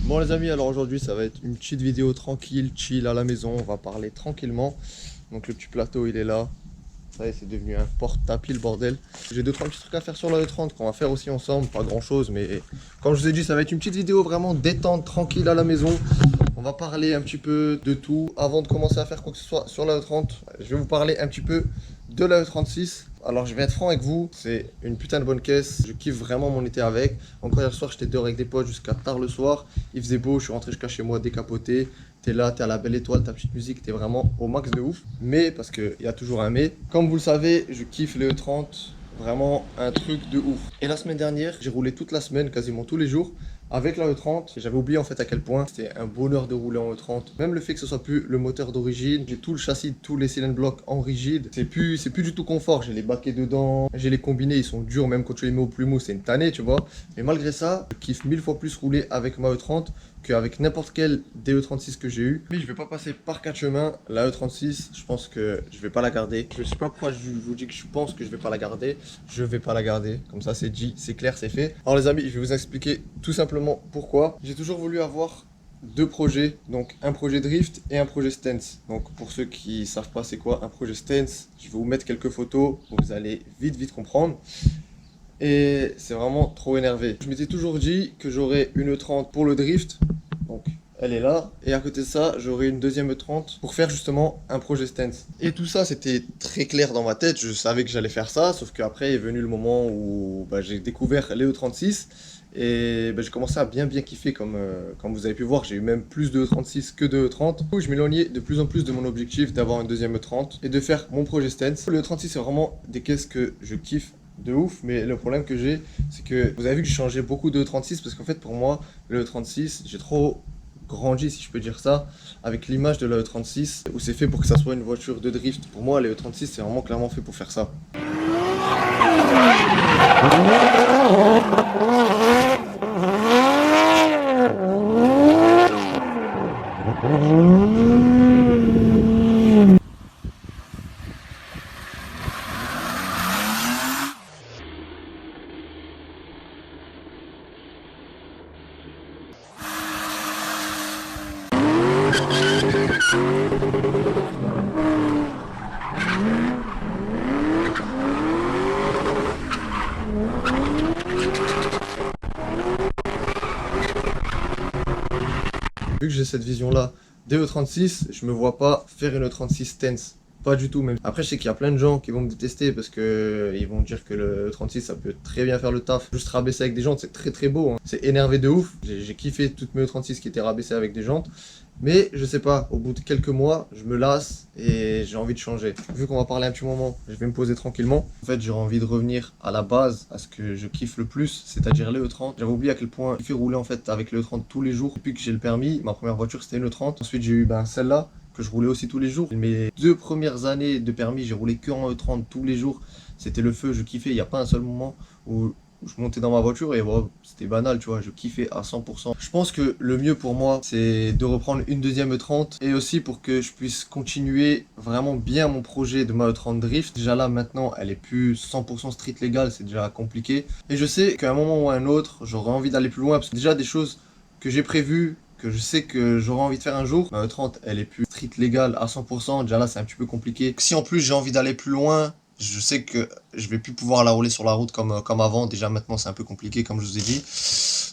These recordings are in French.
Bon les amis, alors aujourd'hui ça va être une petite vidéo tranquille, chill à la maison, on va parler tranquillement. Donc le petit plateau il est là, ça y est c'est devenu un porte-tapis le bordel. J'ai 2-3 petits trucs à faire sur la E30 qu'on va faire aussi ensemble, pas grand chose mais comme je vous ai dit ça va être une petite vidéo vraiment détente, tranquille à la maison. On va parler un petit peu de tout. Avant de commencer à faire quoi que ce soit sur la E30, je vais vous parler un petit peu de la E36. Alors je vais être franc avec vous, c'est une putain de bonne caisse, je kiffe vraiment mon été avec. Encore hier soir j'étais dehors avec des potes jusqu'à tard le soir, il faisait beau, je suis rentré jusqu'à chez moi décapoté. T'es là, t'es à la belle étoile, ta petite musique, t'es vraiment au max de ouf. Mais, parce qu'il y a toujours un mais, comme vous le savez, je kiffe les E30, vraiment un truc de ouf. Et la semaine dernière, j'ai roulé toute la semaine, quasiment tous les jours, avec la E30. J'avais oublié en fait à quel point c'était un bonheur de rouler en E30. Même le fait que ce soit plus le moteur d'origine, j'ai tout le châssis, tous les cylindres blocs en rigide. C'est plus du tout confort. J'ai les baquets dedans, j'ai les combinés, ils sont durs. Même quand tu les mets au plumeau, c'est une tannée, tu vois. Mais malgré ça, je kiffe 1000 fois plus rouler avec ma E30 qu'avec n'importe quel DE36 que j'ai eu. Mais je vais pas passer par quatre chemins. La E36, je pense que je vais pas la garder. Je sais pas pourquoi je vous dis que je pense que je vais pas la garder. Je vais pas la garder. Comme ça, c'est dit, c'est clair, c'est fait. Alors les amis, je vais vous expliquer tout simplement pourquoi. J'ai toujours voulu avoir deux projets, donc un projet drift et un projet stance. Donc pour ceux qui savent pas c'est quoi un projet stance, je vais vous mettre quelques photos, vous allez vite comprendre. Et c'est vraiment trop énervé. Je m'étais toujours dit que j'aurais une E30 pour le drift, donc elle est là. Et à côté de ça, j'aurais une deuxième E30 pour faire justement un projet stance. Et tout ça, c'était très clair dans ma tête. Je savais que j'allais faire ça, sauf qu'après est venu le moment où j'ai découvert les E36. Et j'ai commencé à bien kiffer comme vous avez pu voir, j'ai eu même plus de E36 que de E30. Du coup, je m'éloignais de plus en plus de mon objectif d'avoir une deuxième E30 et de faire mon projet stance. Le E36 c'est vraiment des caisses que je kiffe de ouf, mais le problème que j'ai, c'est que vous avez vu que j'ai changé beaucoup de E36 parce qu'en fait pour moi, le E36, j'ai trop grandi si je peux dire ça, avec l'image de la E36 où c'est fait pour que ça soit une voiture de drift. Pour moi, les E36 c'est vraiment clairement fait pour faire ça. Vu que j'ai cette vision-là des E36, je me vois pas faire une E36 stance. Pas du tout même. Après, je sais qu'il y a plein de gens qui vont me détester parce que ils vont dire que le E36 ça peut très bien faire le taf. Juste rabaisser avec des jantes, c'est très beau, hein. C'est énervé de ouf. J'ai kiffé toutes mes E36 qui étaient rabaissées avec des jantes. Mais je sais pas, au bout de quelques mois, je me lasse et j'ai envie de changer. Vu qu'on va parler un petit moment, je vais me poser tranquillement. En fait, j'aurais envie de revenir à la base, à ce que je kiffe le plus, c'est-à-dire les E30. J'avais oublié à quel point je fais rouler en fait avec les E30 tous les jours. Depuis que j'ai le permis, ma première voiture c'était une E30. Ensuite, j'ai eu celle-là que je roulais aussi tous les jours. Mes 2 premières années de permis, j'ai roulé que en E30 tous les jours. C'était le feu, je kiffais. Il n'y a pas un seul moment où je montais dans ma voiture et wow, c'était banal, tu vois, je kiffais à 100%. Je pense que le mieux pour moi, c'est de reprendre une deuxième E30 et aussi pour que je puisse continuer vraiment bien mon projet de ma E30 Drift. Déjà là, maintenant, elle est plus 100% street légale, c'est déjà compliqué. Et je sais qu'à un moment ou à un autre, j'aurai envie d'aller plus loin parce que déjà des choses que j'ai prévues, que je sais que j'aurai envie de faire un jour. Ma E30, elle est plus street légale à 100%. Déjà là, c'est un petit peu compliqué. Si en plus j'ai envie d'aller plus loin, je sais que je vais plus pouvoir la rouler sur la route comme avant. Déjà maintenant, c'est un peu compliqué, comme je vous ai dit.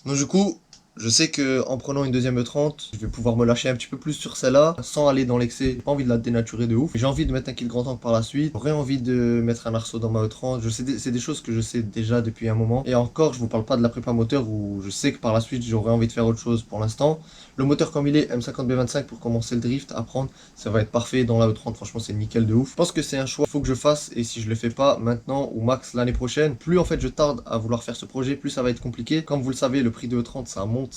Donc du coup, je sais que en prenant une deuxième E30, je vais pouvoir me lâcher un petit peu plus sur celle-là, sans aller dans l'excès. J'ai pas envie de la dénaturer de ouf. J'ai envie de mettre un kit grand angle par la suite. J'aurais envie de mettre un arceau dans ma E30. C'est des choses que je sais déjà depuis un moment. Et encore, je vous parle pas de la prépa moteur où je sais que par la suite, j'aurais envie de faire autre chose. Pour l'instant, le moteur comme il est, M50B25 pour commencer le drift, apprendre, ça va être parfait dans la E30. Franchement, c'est nickel de ouf. Je pense que c'est un choix qu'il faut que je fasse. Et si je le fais pas maintenant ou max l'année prochaine, plus en fait je tarde à vouloir faire ce projet, plus ça va être compliqué. Comme vous le savez, le prix de E30, ça monte,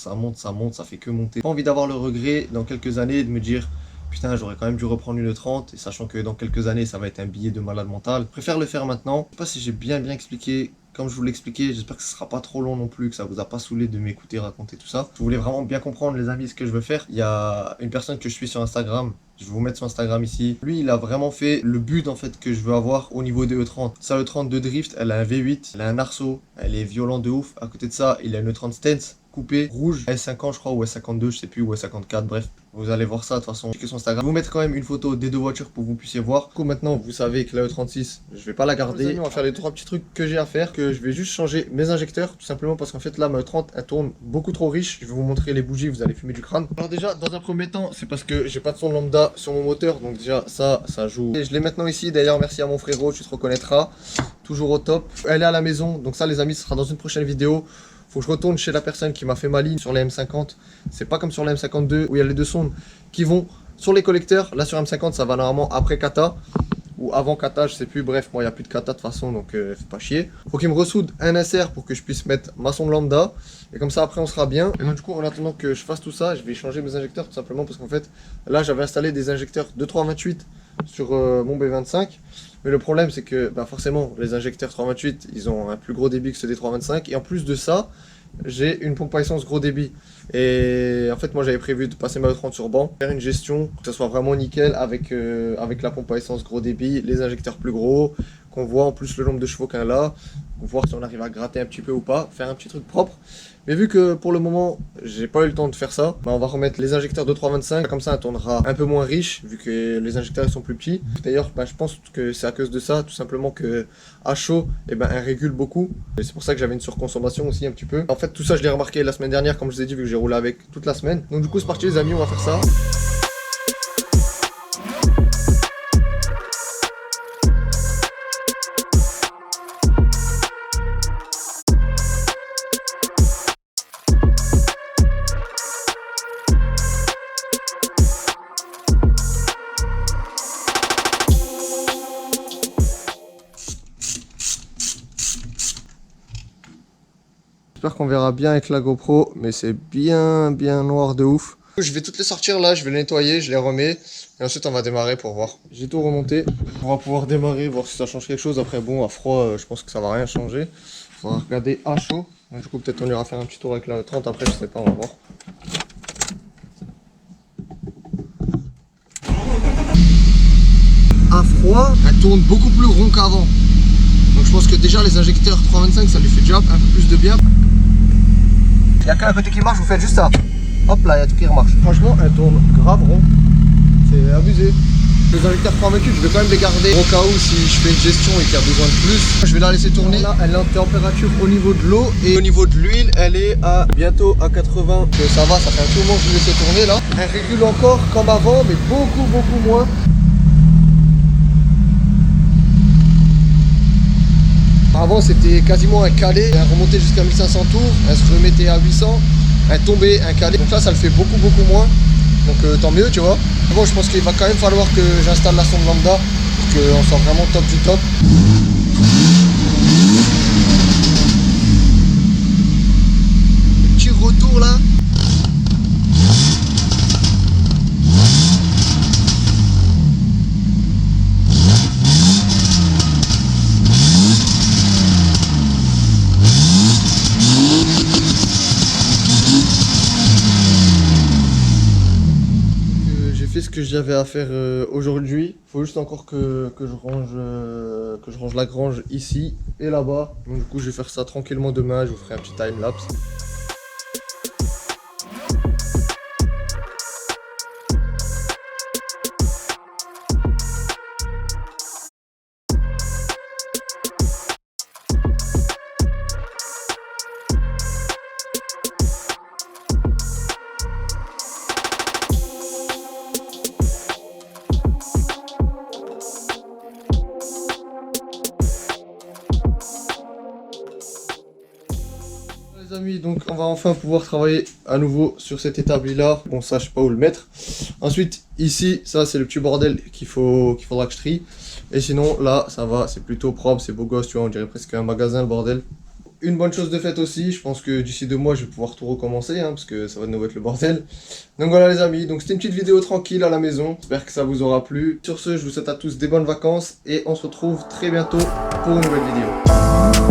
ça fait que monter. Pas envie d'avoir le regret dans quelques années de me dire putain, j'aurais quand même dû reprendre une E30, et sachant que dans quelques années, ça va être un billet de malade mental. Je préfère le faire maintenant. Je sais pas si j'ai bien expliqué comme je vous l'expliquais. J'espère que ce sera pas trop long non plus, que ça vous a pas saoulé de m'écouter raconter tout ça. Je voulais vraiment bien comprendre, les amis, ce que je veux faire. Il y a une personne que je suis sur Instagram. Je vais vous mettre son Instagram ici. Lui, il a vraiment fait le but en fait que je veux avoir au niveau des E30. Sa E30 de drift, elle a un V8, elle a un arceau, elle est violente de ouf. À côté de ça, il a une E30 stance coupé rouge S50 je crois, ou S52, je sais plus, ou S54, bref. Vous allez voir ça de toute façon sur Instagram. Je vais vous mettre quand même une photo des deux voitures pour que vous puissiez voir. Du coup maintenant vous savez que la E36 je vais pas la garder. Les amis, on va faire les 3 petits trucs que j'ai à faire. Que je vais juste changer mes injecteurs tout simplement parce qu'en fait là ma E30 elle tourne beaucoup trop riche. Je vais vous montrer les bougies, vous allez fumer du crâne. Alors déjà dans un premier temps c'est parce que j'ai pas de son lambda sur mon moteur. Donc déjà ça joue. Et je l'ai maintenant ici, d'ailleurs merci à mon frérot, tu te reconnaîtras. Toujours au top. Elle est à la maison. Donc ça les amis ce sera dans une prochaine vidéo. Faut que je retourne chez la personne qui m'a fait ma ligne sur la M50. C'est pas comme sur la M52 où il y a les deux sondes qui vont sur les collecteurs. Là sur M50 ça va normalement après kata ou avant kata, je sais plus. Bref, moi il n'y a plus de kata de toute façon donc fais pas chier. Faut qu'il me ressoude un insert pour que je puisse mettre ma sonde lambda. Et comme ça après on sera bien. Et donc du coup en attendant que je fasse tout ça, je vais changer mes injecteurs tout simplement parce qu'en fait là j'avais installé des injecteurs de 328 sur mon B25. Mais le problème c'est que bah, forcément les injecteurs 328 ils ont un plus gros débit que ceux des 325. Et en plus de ça j'ai une pompe à essence gros débit. Et en fait moi j'avais prévu de passer ma E30 sur banc, faire une gestion, que ça soit vraiment nickel avec la pompe à essence gros débit, les injecteurs plus gros, qu'on voit en plus le nombre de chevaux qu'elle a, voir si on arrive à gratter un petit peu ou pas, faire un petit truc propre. Mais vu que pour le moment j'ai pas eu le temps de faire ça, bah on va remettre les injecteurs de 325, comme ça elle tournera un peu moins riche vu que les injecteurs ils sont plus petits. D'ailleurs bah, je pense que c'est à cause de ça tout simplement que à chaud et ben elle régule beaucoup. Et c'est pour ça que j'avais une surconsommation aussi un petit peu. En fait tout ça je l'ai remarqué la semaine dernière comme je vous ai dit vu que j'ai roulé avec toute la semaine. Donc du coup c'est parti les amis, on va faire ça. J'espère qu'on verra bien avec la GoPro, mais c'est bien noir de ouf. Je vais toutes les sortir là, je vais les nettoyer, je les remets. Et ensuite on va démarrer pour voir. J'ai tout remonté. On va pouvoir démarrer, voir si ça change quelque chose. Après bon, à froid, je pense que ça va rien changer. On va regarder à chaud. Donc, du coup peut-être on ira faire un petit tour avec la 30 après, je sais pas, on va voir. À froid, elle tourne beaucoup plus rond qu'avant. Donc je pense que déjà les injecteurs 325 ça lui fait déjà un peu plus de bien. Il n'y a qu'un côté qui marche, vous faites juste ça. Hop là, il y a tout qui remarche. Franchement, elle tourne grave rond. C'est abusé. Les injecteurs 328, je vais quand même les garder au cas où si je fais une gestion et qu'il y a besoin de plus. Je vais la laisser tourner. Là, elle est en température au niveau de l'eau et au niveau de l'huile, elle est à bientôt à 80. Que ça va, ça fait un petit moment que je vais laisser tourner là. Elle régule encore comme avant, mais beaucoup moins. Avant c'était quasiment un calé, elle remontait jusqu'à 1500 tours, elle se remettait à 800, elle tombait un calé. Donc là ça le fait beaucoup moins, donc tant mieux tu vois. Bon je pense qu'il va quand même falloir que j'installe la sonde lambda pour qu'on soit vraiment top du top. Petit retour là. Ce que j'avais à faire aujourd'hui, faut juste encore que je range la grange ici et là-bas. Donc du coup je vais faire ça tranquillement demain, je vous ferai un petit time lapse. Les amis, donc on va enfin pouvoir travailler à nouveau sur cet établi là. Bon ça je sais pas où le mettre. Ensuite ici ça c'est le petit bordel qu'il faudra que je trie. Et sinon là ça va, c'est plutôt propre, c'est beau gosse, tu vois, on dirait presque un magasin le bordel. Une bonne chose de faite aussi, je pense que d'ici 2 mois je vais pouvoir tout recommencer parce que ça va de nouveau être le bordel. Donc voilà les amis, donc c'était une petite vidéo tranquille à la maison, j'espère que ça vous aura plu. Sur ce je vous souhaite à tous des bonnes vacances et on se retrouve très bientôt pour une nouvelle vidéo.